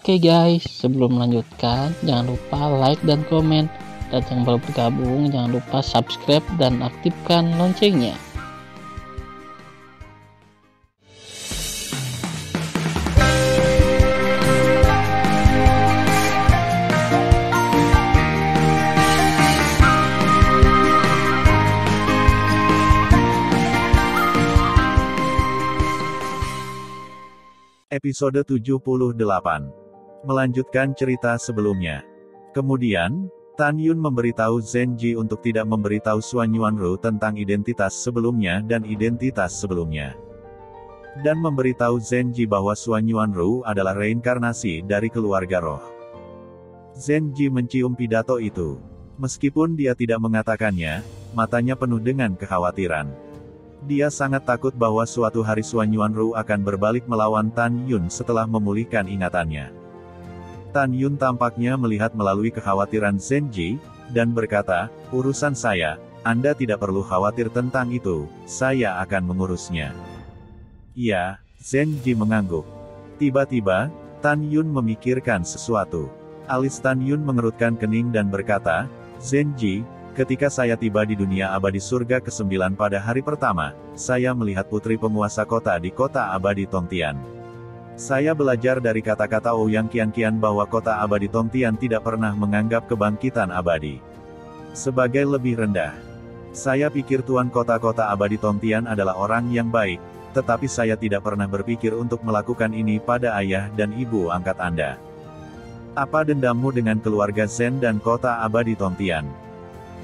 Oke guys, sebelum melanjutkan, jangan lupa like dan komen. Dan yang baru bergabung, jangan lupa subscribe dan aktifkan loncengnya. Episode 78. Melanjutkan cerita sebelumnya. Kemudian, Tan Yun memberitahu Zenji untuk tidak memberitahu Xuan Yuanru tentang identitas sebelumnya dan identitas sebelumnya. Dan memberitahu Zenji bahwa Xuan Yuanru adalah reinkarnasi dari keluarga roh. Zenji mencium pidato itu. Meskipun dia tidak mengatakannya, matanya penuh dengan kekhawatiran. Dia sangat takut bahwa suatu hari Xuan Yuanru akan berbalik melawan Tan Yun setelah memulihkan ingatannya. Tan Yun tampaknya melihat melalui kekhawatiran Zenji, dan berkata, "Urusan saya, Anda tidak perlu khawatir tentang itu, saya akan mengurusnya." "Iya," Zenji mengangguk. Tiba-tiba, Tan Yun memikirkan sesuatu. Alis Tan Yun mengerutkan kening dan berkata, "Zenji, ketika saya tiba di dunia abadi surga ke-9 pada hari pertama, saya melihat putri penguasa kota di kota abadi Tongtian. Saya belajar dari kata-kata Ouyang Qianqian bahwa kota abadi Tongtian tidak pernah menganggap kebangkitan abadi sebagai lebih rendah. Saya pikir tuan kota-kota abadi Tongtian adalah orang yang baik, tetapi saya tidak pernah berpikir untuk melakukan ini pada ayah dan ibu angkat Anda. Apa dendammu dengan keluarga Zen dan kota abadi Tongtian?"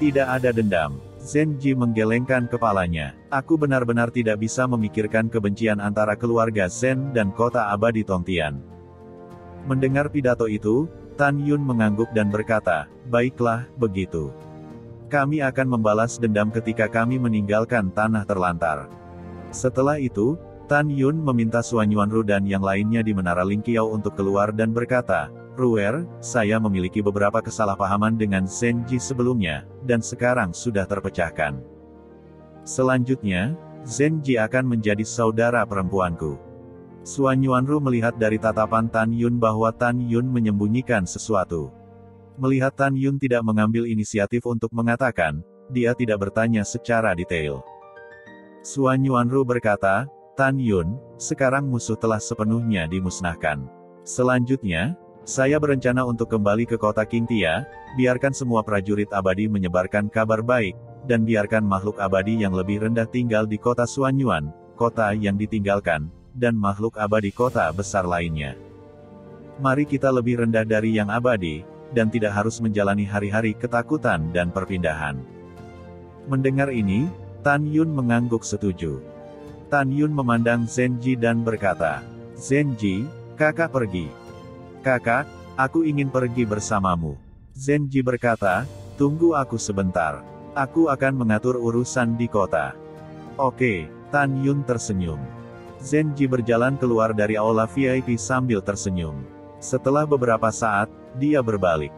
"Tidak ada dendam." Zenji menggelengkan kepalanya. "Aku benar-benar tidak bisa memikirkan kebencian antara keluarga Zen dan kota abadi Tongtian." Mendengar pidato itu, Tan Yun mengangguk dan berkata, "Baiklah, begitu. Kami akan membalas dendam ketika kami meninggalkan tanah terlantar." Setelah itu, Tan Yun meminta Xuan Yuanru dan yang lainnya di Menara Lingqiao untuk keluar dan berkata, "Ruer, saya memiliki beberapa kesalahpahaman dengan Zenji sebelumnya, dan sekarang sudah terpecahkan. Selanjutnya, Zenji akan menjadi saudara perempuanku." Xuan Yuanru melihat dari tatapan Tan Yun bahwa Tan Yun menyembunyikan sesuatu. Melihat Tan Yun tidak mengambil inisiatif untuk mengatakan, dia tidak bertanya secara detail. Xuan Yuanru berkata, "Tan Yun, sekarang musuh telah sepenuhnya dimusnahkan. Selanjutnya, saya berencana untuk kembali ke kota Qingtia, biarkan semua prajurit abadi menyebarkan kabar baik, dan biarkan makhluk abadi yang lebih rendah tinggal di kota Xuanyuan, kota yang ditinggalkan, dan makhluk abadi kota besar lainnya. Mari kita lebih rendah dari yang abadi, dan tidak harus menjalani hari-hari ketakutan dan perpindahan." Mendengar ini, Tan Yun mengangguk setuju. Tan Yun memandang Zenji dan berkata, "Zenji, kakak pergi." "Kakak, aku ingin pergi bersamamu." Zenji berkata, "Tunggu aku sebentar. Aku akan mengatur urusan di kota." "Oke." Tan Yun tersenyum. Zenji berjalan keluar dari aula VIP sambil tersenyum. Setelah beberapa saat, dia berbalik.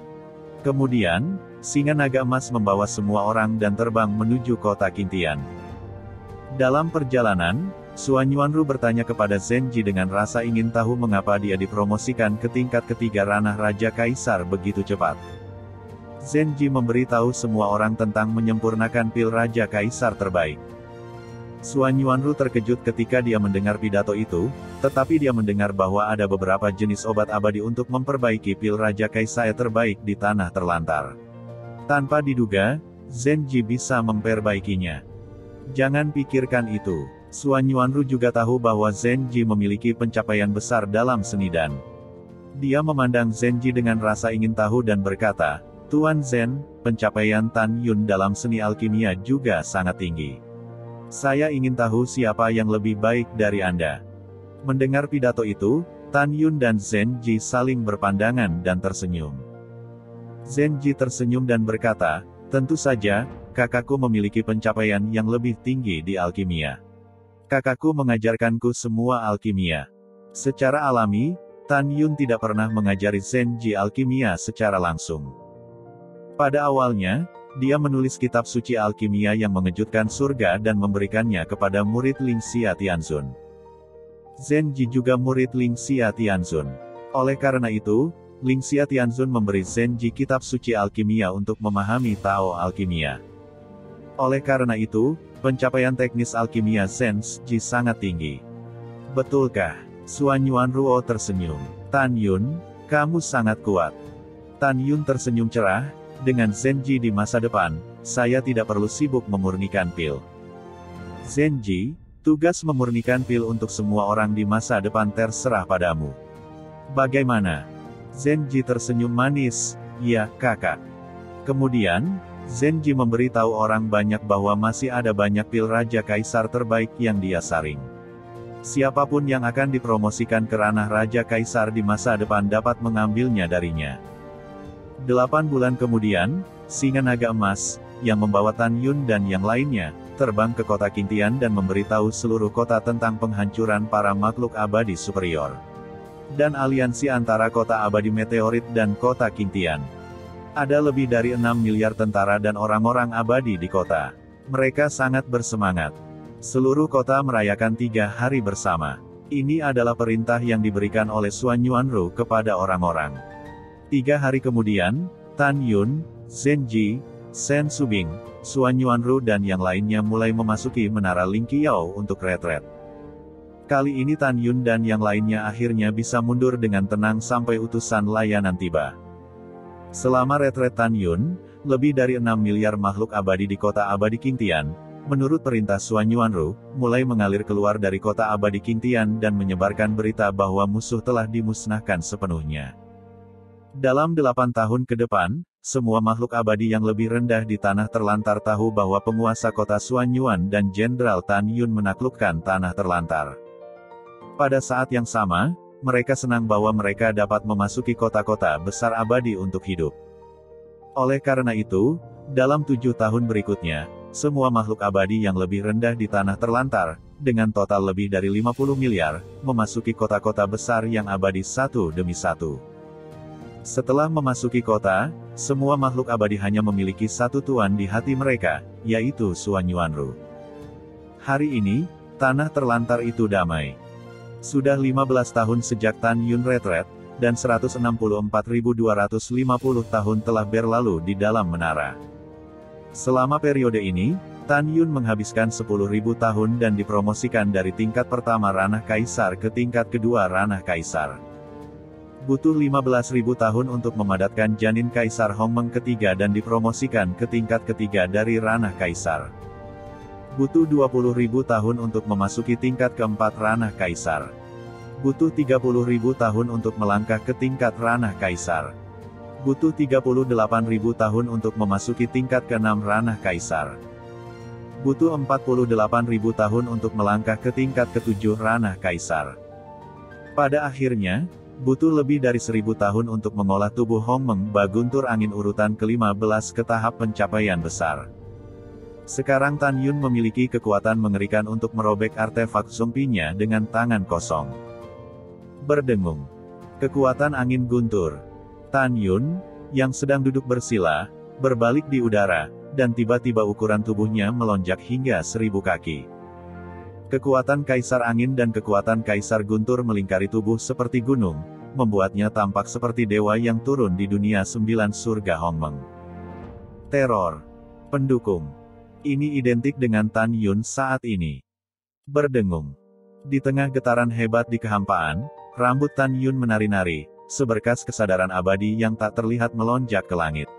Kemudian, singa naga emas membawa semua orang dan terbang menuju kota Qingtian. Dalam perjalanan, Xuan Yuanru bertanya kepada Zenji dengan rasa ingin tahu mengapa dia dipromosikan ke tingkat ketiga ranah Raja Kaisar begitu cepat. Zenji memberitahu semua orang tentang menyempurnakan pil Raja Kaisar terbaik. Xuan Yuanru terkejut ketika dia mendengar pidato itu, tetapi dia mendengar bahwa ada beberapa jenis obat abadi untuk memperbaiki pil Raja Kaisar terbaik di tanah terlantar. Tanpa diduga, Zenji bisa memperbaikinya. Jangan pikirkan itu. Xuan Yuanru juga tahu bahwa Zenji memiliki pencapaian besar dalam seni dan. Dia memandang Zenji dengan rasa ingin tahu dan berkata, "Tuan Zen, pencapaian Tan Yun dalam seni alkimia juga sangat tinggi. Saya ingin tahu siapa yang lebih baik dari Anda." Mendengar pidato itu, Tan Yun dan Zenji saling berpandangan dan tersenyum. Zenji tersenyum dan berkata, "Tentu saja, kakakku memiliki pencapaian yang lebih tinggi di alkimia. Kakakku mengajarkanku semua alkimia." Secara alami, Tan Yun tidak pernah mengajari Zenji alkimia secara langsung. Pada awalnya, dia menulis kitab suci alkimia yang mengejutkan surga dan memberikannya kepada murid Ling Xia Tianzun. Zenji juga murid Ling Xia Tianzun. Oleh karena itu, Lingxia Tianzun memberi Zenji kitab suci alkimia untuk memahami Tao alkimia. Oleh karena itu, pencapaian teknis alkimia Zenji sangat tinggi. Betulkah? Suan Yuanruo tersenyum. Tan Yun, kamu sangat kuat. Tan Yun tersenyum cerah, dengan Zenji di masa depan, saya tidak perlu sibuk memurnikan pil. Zenji, tugas memurnikan pil untuk semua orang di masa depan terserah padamu. Bagaimana? Zenji tersenyum manis, ya, kakak. Kemudian, Zenji memberitahu orang banyak bahwa masih ada banyak pil Raja Kaisar terbaik yang dia saring. Siapapun yang akan dipromosikan ke ranah Raja Kaisar di masa depan dapat mengambilnya darinya. 8 bulan kemudian, Singa Naga Emas, yang membawa Tan Yun dan yang lainnya, terbang ke kota Qingtian dan memberitahu seluruh kota tentang penghancuran para makhluk abadi superior. Dan aliansi antara kota abadi meteorit dan kota Qingtian. Ada lebih dari 6 miliar tentara dan orang-orang abadi di kota. Mereka sangat bersemangat. Seluruh kota merayakan 3 hari bersama. Ini adalah perintah yang diberikan oleh Suan Yuanru kepada orang-orang. 3 hari kemudian, Tan Yun, Zenji, Shen Subing, Suan Yuanru dan yang lainnya mulai memasuki menara Lingqiao untuk retret. Kali ini Tan Yun dan yang lainnya akhirnya bisa mundur dengan tenang sampai utusan layanan tiba. Selama retret Tan Yun, lebih dari 6 miliar makhluk abadi di kota abadi Qingtian, menurut perintah Suan Yuanru, mulai mengalir keluar dari kota abadi Qingtian dan menyebarkan berita bahwa musuh telah dimusnahkan sepenuhnya. Dalam 8 tahun ke depan, semua makhluk abadi yang lebih rendah di tanah terlantar tahu bahwa penguasa kota Suan Yuan dan Jenderal Tan Yun menaklukkan tanah terlantar. Pada saat yang sama, mereka senang bahwa mereka dapat memasuki kota-kota besar abadi untuk hidup. Oleh karena itu, dalam 7 tahun berikutnya, semua makhluk abadi yang lebih rendah di tanah terlantar, dengan total lebih dari 50 miliar, memasuki kota-kota besar yang abadi satu demi satu. Setelah memasuki kota, semua makhluk abadi hanya memiliki satu tuan di hati mereka, yaitu Suan Yuanru. Hari ini, tanah terlantar itu damai. Sudah 15 tahun sejak Tan Yun retret, dan 164.250 tahun telah berlalu di dalam menara. Selama periode ini, Tan Yun menghabiskan 10.000 tahun dan dipromosikan dari tingkat pertama ranah kaisar ke tingkat kedua ranah kaisar. Butuh 15.000 tahun untuk memadatkan janin kaisar Hongmeng ketiga dan dipromosikan ke tingkat ketiga dari ranah kaisar. Butuh 20.000 tahun untuk memasuki tingkat keempat ranah kaisar. Butuh 30.000 tahun untuk melangkah ke tingkat ranah kaisar. Butuh 38.000 tahun untuk memasuki tingkat keenam ranah kaisar. Butuh 48.000 tahun untuk melangkah ke tingkat ketujuh ranah kaisar. Pada akhirnya, butuh lebih dari 1.000 tahun untuk mengolah tubuh Hongmeng Baguntur angin urutan ke-15 ke tahap pencapaian besar. Sekarang Tan Yun memiliki kekuatan mengerikan untuk merobek artefak zombinya dengan tangan kosong. Berdengung. Kekuatan angin guntur. Tan Yun, yang sedang duduk bersila, berbalik di udara, dan tiba-tiba ukuran tubuhnya melonjak hingga 1.000 kaki. Kekuatan kaisar angin dan kekuatan kaisar guntur melingkari tubuh seperti gunung, membuatnya tampak seperti dewa yang turun di dunia 9 surga Hongmeng. Teror. Pendukung. Ini identik dengan Tan Yun saat ini. Berdengung. Di tengah getaran hebat di kehampaan, rambut Tan Yun menari-nari, seberkas kesadaran abadi yang tak terlihat melonjak ke langit.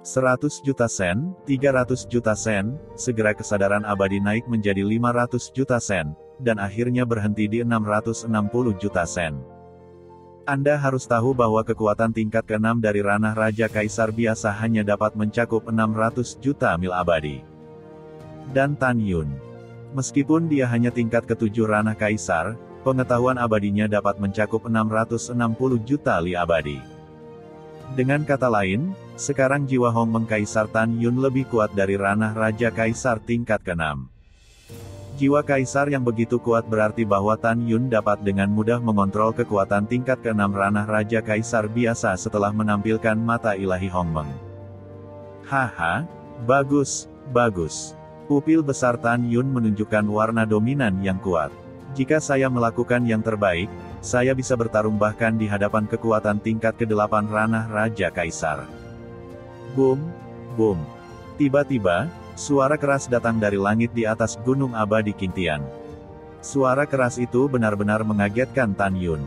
100 juta sen, 300 juta sen, segera kesadaran abadi naik menjadi 500 juta sen, dan akhirnya berhenti di 660 juta sen. Anda harus tahu bahwa kekuatan tingkat ke-6 dari ranah Raja Kaisar biasa hanya dapat mencakup 600 juta mil abadi. Dan Tan Yun, meskipun dia hanya tingkat ke-7 ranah Kaisar, pengetahuan abadinya dapat mencakup 660 juta li abadi. Dengan kata lain, sekarang jiwa Hongmeng Kaisar Tan Yun lebih kuat dari ranah Raja Kaisar tingkat ke-6. Jiwa Kaisar yang begitu kuat berarti bahwa Tan Yun dapat dengan mudah mengontrol kekuatan tingkat ke-6 ranah Raja Kaisar biasa setelah menampilkan mata ilahi Hongmeng. Haha, bagus, bagus. Pupil besar Tan Yun menunjukkan warna dominan yang kuat. Jika saya melakukan yang terbaik, saya bisa bertarung bahkan di hadapan kekuatan tingkat ke-8 ranah Raja Kaisar. Boom, boom. Tiba-tiba, suara keras datang dari langit di atas Gunung Abadi Qingtian. Suara keras itu benar-benar mengagetkan Tan Yun.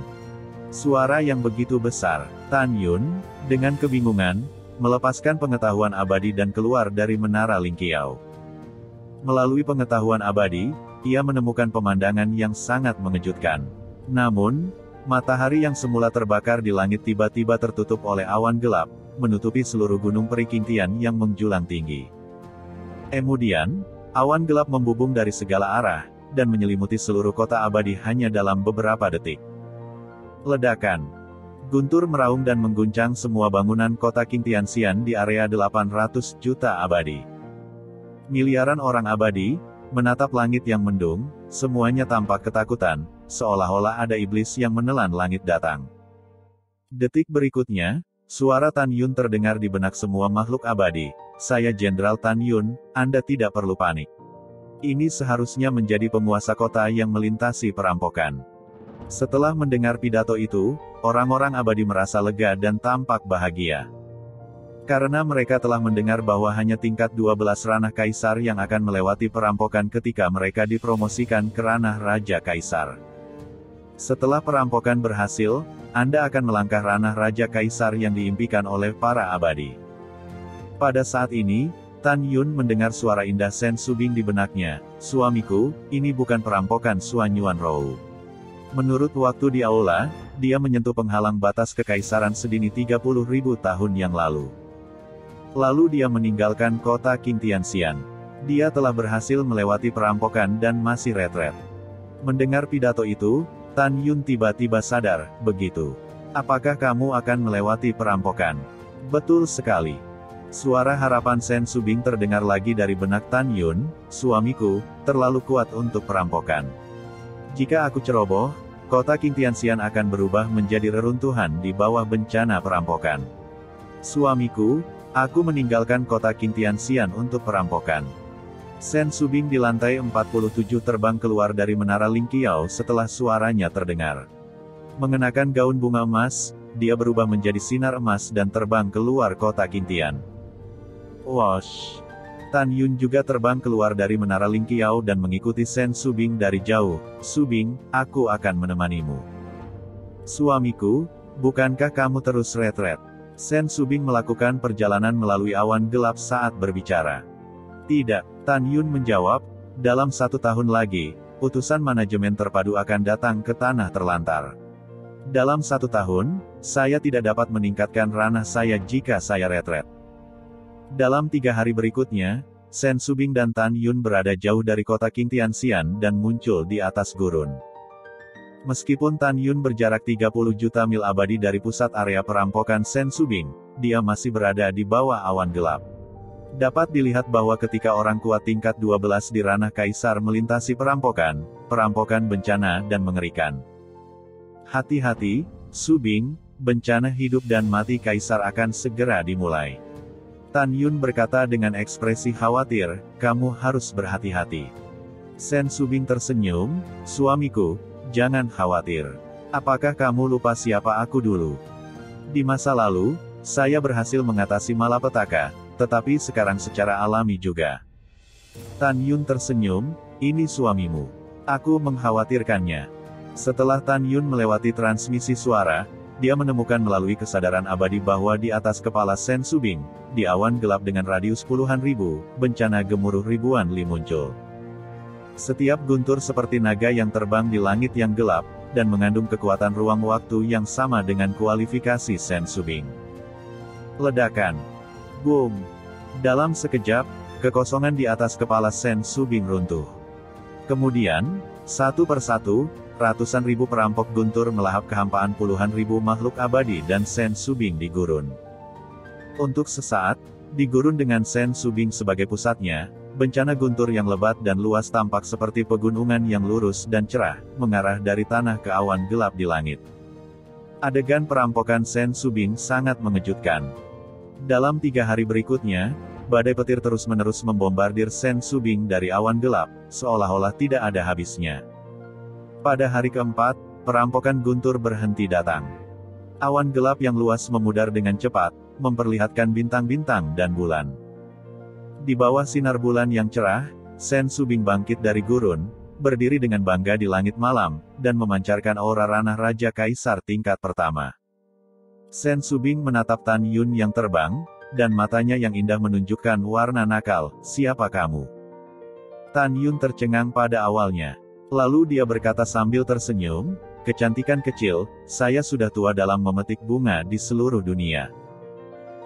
Suara yang begitu besar. Tan Yun, dengan kebingungan, melepaskan pengetahuan abadi dan keluar dari menara Lingqiao. Melalui pengetahuan abadi, ia menemukan pemandangan yang sangat mengejutkan. Namun, matahari yang semula terbakar di langit tiba-tiba tertutup oleh awan gelap, menutupi seluruh gunung peri Qingtian yang menjulang tinggi. Kemudian, awan gelap membubung dari segala arah, dan menyelimuti seluruh kota abadi hanya dalam beberapa detik. Ledakan. Guntur meraung dan mengguncang semua bangunan kota Qingtian di area 800 juta abadi. Miliaran orang abadi menatap langit yang mendung, semuanya tampak ketakutan, seolah-olah ada iblis yang menelan langit datang. Detik berikutnya, suara Tan Yun terdengar di benak semua makhluk abadi. Saya Jenderal Tan Yun, Anda tidak perlu panik. Ini seharusnya menjadi penguasa kota yang melintasi perampokan. Setelah mendengar pidato itu, orang-orang abadi merasa lega dan tampak bahagia. Karena mereka telah mendengar bahwa hanya tingkat 12 ranah kaisar yang akan melewati perampokan ketika mereka dipromosikan ke ranah Raja Kaisar. Setelah perampokan berhasil, Anda akan melangkah ranah Raja Kaisar yang diimpikan oleh para abadi. Pada saat ini, Tan Yun mendengar suara indah Sen Subing di benaknya. Suamiku, ini bukan perampokan Xuan Yuan Rou. Menurut waktu di aula, dia menyentuh penghalang batas kekaisaran sedini 30.000 tahun yang lalu. Lalu dia meninggalkan kota Qingtian. Dia telah berhasil melewati perampokan dan masih retret. Mendengar pidato itu, Tan Yun tiba-tiba sadar, begitu. Apakah kamu akan melewati perampokan? Betul sekali. Suara harapan Sen Subing terdengar lagi dari benak Tan Yun, suamiku, terlalu kuat untuk perampokan. Jika aku ceroboh, kota Qingtian akan berubah menjadi reruntuhan di bawah bencana perampokan. Suamiku, aku meninggalkan kota Qingtian untuk perampokan. Sen Subing di lantai 47 terbang keluar dari menara Lingqiao setelah suaranya terdengar. Mengenakan gaun bunga emas, dia berubah menjadi sinar emas dan terbang keluar kota Qingtian. Wosh! Tan Yun juga terbang keluar dari menara Lingqiao dan mengikuti Sen Subing dari jauh. Subing, aku akan menemanimu. Suamiku, bukankah kamu terus retret? Sen Subing melakukan perjalanan melalui awan gelap saat berbicara. Tidak, Tan Yun menjawab, dalam 1 tahun lagi, utusan manajemen terpadu akan datang ke tanah terlantar. Dalam 1 tahun, saya tidak dapat meningkatkan ranah saya jika saya retret. Dalam 3 hari berikutnya, Sen Subing dan Tan Yun berada jauh dari kota Qingtian dan muncul di atas gurun. Meskipun Tan Yun berjarak 30 juta mil abadi dari pusat area perampokan Sen Subing, dia masih berada di bawah awan gelap. Dapat dilihat bahwa ketika orang kuat tingkat 12 di ranah kaisar melintasi perampokan bencana dan mengerikan. Hati-hati, Subing, bencana hidup dan mati kaisar akan segera dimulai. Tan Yun berkata dengan ekspresi khawatir, kamu harus berhati-hati. Sen Subing tersenyum, suamiku, jangan khawatir. Apakah kamu lupa siapa aku dulu? Di masa lalu, saya berhasil mengatasi malapetaka, tetapi sekarang secara alami juga. Tan Yun tersenyum, ini suamimu. Aku mengkhawatirkannya. Setelah Tan Yun melewati transmisi suara, dia menemukan melalui kesadaran abadi bahwa di atas kepala Sen Subing, di awan gelap dengan radius puluhan ribu, bencana gemuruh ribuan li muncul. Setiap guntur seperti naga yang terbang di langit yang gelap, dan mengandung kekuatan ruang waktu yang sama dengan kualifikasi Sen Subing. Ledakan. Boom. Dalam sekejap, kekosongan di atas kepala Sen Subing runtuh. Kemudian, satu persatu, ratusan ribu perampok guntur melahap kehampaan puluhan ribu makhluk abadi dan Sen Subing di gurun. Untuk sesaat, di gurun dengan Sen Subing sebagai pusatnya, bencana guntur yang lebat dan luas tampak seperti pegunungan yang lurus dan cerah, mengarah dari tanah ke awan gelap di langit. Adegan perampokan Sen Subing sangat mengejutkan. Dalam 3 hari berikutnya, badai petir terus-menerus membombardir Sen Subing dari awan gelap, seolah-olah tidak ada habisnya. Pada hari keempat, perampokan guntur berhenti datang. Awan gelap yang luas memudar dengan cepat, memperlihatkan bintang-bintang dan bulan. Di bawah sinar bulan yang cerah, Sen Subing bangkit dari gurun, berdiri dengan bangga di langit malam, dan memancarkan aura ranah Raja Kaisar tingkat pertama. Sen Subing menatap Tan Yun yang terbang, dan matanya yang indah menunjukkan warna nakal, "Siapa kamu?" Tan Yun tercengang pada awalnya. Lalu dia berkata sambil tersenyum, "Kecantikan kecil, saya sudah tua dalam memetik bunga di seluruh dunia.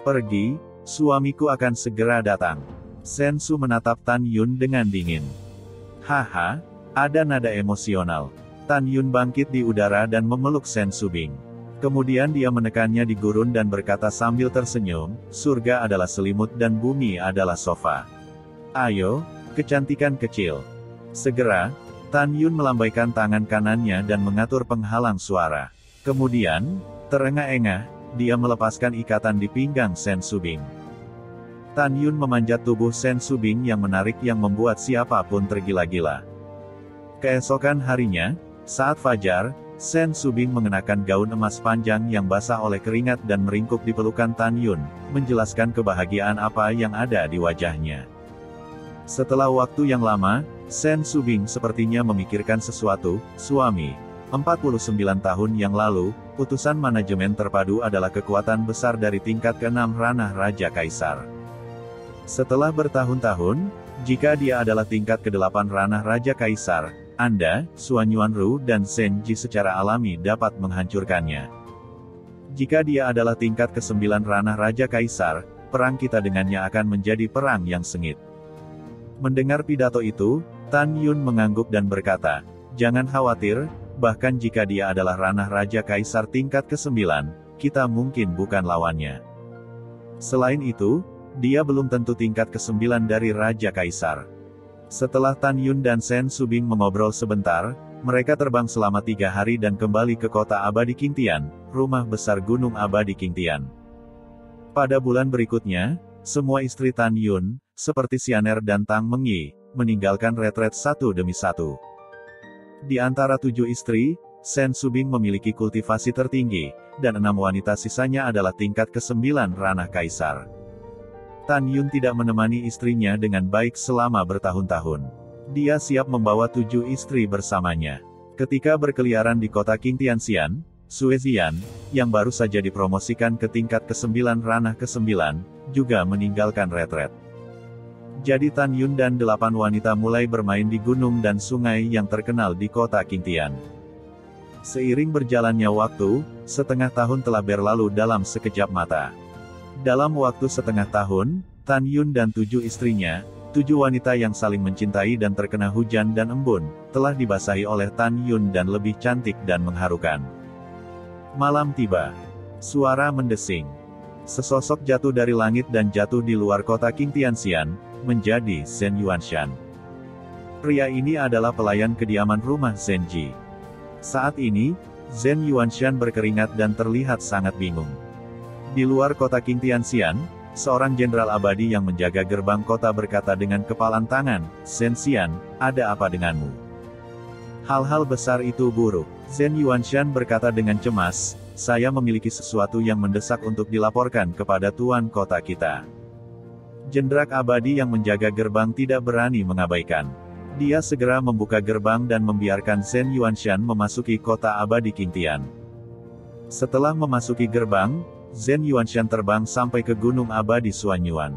Pergi, suamiku akan segera datang." Sen Su menatap Tan Yun dengan dingin. "Haha, ada nada emosional." Tan Yun bangkit di udara dan memeluk Sen Subing. Kemudian dia menekannya di gurun dan berkata sambil tersenyum, "Surga adalah selimut dan bumi adalah sofa. Ayo, kecantikan kecil." Segera, Tan Yun melambaikan tangan kanannya dan mengatur penghalang suara. Kemudian, terengah-engah, dia melepaskan ikatan di pinggang Sen Subing. Tan Yun memanjat tubuh Sen Subing yang menarik yang membuat siapapun tergila-gila. Keesokan harinya, saat fajar, Sen Subing mengenakan gaun emas panjang yang basah oleh keringat dan meringkuk di pelukan Tan Yun, menjelaskan kebahagiaan apa yang ada di wajahnya. Setelah waktu yang lama, Sen Subing sepertinya memikirkan sesuatu. "Suami, 49 tahun yang lalu, putusan manajemen terpadu adalah kekuatan besar dari tingkat ke-6 ranah Raja Kaisar. Setelah bertahun-tahun, jika dia adalah tingkat ke-8 ranah Raja Kaisar, Anda, Suan Yuanru dan Sen Ji secara alami dapat menghancurkannya. Jika dia adalah tingkat ke-9 ranah Raja Kaisar, perang kita dengannya akan menjadi perang yang sengit." Mendengar pidato itu, Tan Yun mengangguk dan berkata, "Jangan khawatir, bahkan jika dia adalah ranah Raja Kaisar tingkat ke-9, kita mungkin bukan lawannya. Selain itu, dia belum tentu tingkat ke-9 dari Raja Kaisar." Setelah Tan Yun dan Sen Subing mengobrol sebentar, mereka terbang selama 3 hari dan kembali ke kota abadi Qingtian, rumah besar Gunung Abadi Qingtian. Pada bulan berikutnya, semua istri Tan Yun, seperti Xianer dan Tang Mengyi, meninggalkan retret satu demi satu. Di antara 7 istri, Sen Subing memiliki kultivasi tertinggi, dan 6 wanita sisanya adalah tingkat ke-9 ranah Kaisar. Tan Yun tidak menemani istrinya dengan baik selama bertahun-tahun. Dia siap membawa 7 istri bersamanya. Ketika berkeliaran di kota Qingtianxian, Sue Ziyan, yang baru saja dipromosikan ke tingkat ke-9 ranah ke-9, juga meninggalkan retret. Jadi Tan Yun dan 8 wanita mulai bermain di gunung dan sungai yang terkenal di kota Qingtian. Seiring berjalannya waktu, setengah tahun telah berlalu dalam sekejap mata. Dalam waktu setengah tahun, Tan Yun dan 7 istrinya, 7 wanita yang saling mencintai dan terkena hujan dan embun, telah dibasahi oleh Tan Yun dan lebih cantik dan mengharukan. Malam tiba. Suara mendesing. Sesosok jatuh dari langit dan jatuh di luar kota Qingtianxian, menjadi Zhen Yuanshan. Pria ini adalah pelayan kediaman rumah Zhen Ji. Saat ini, Zhen Yuanshan berkeringat dan terlihat sangat bingung. Di luar kota Qingtianxian, seorang jenderal abadi yang menjaga gerbang kota berkata dengan kepalan tangan, "Zhen Xian, ada apa denganmu? Hal-hal besar itu buruk." Zhen Yuanshan berkata dengan cemas, "Saya memiliki sesuatu yang mendesak untuk dilaporkan kepada tuan kota kita." Jenderal abadi yang menjaga gerbang tidak berani mengabaikan. Dia segera membuka gerbang dan membiarkan Zhen Yuanshan memasuki kota abadi Qingtian. Setelah memasuki gerbang, Zhen Yuanshan terbang sampai ke gunung abadi Suanyuan.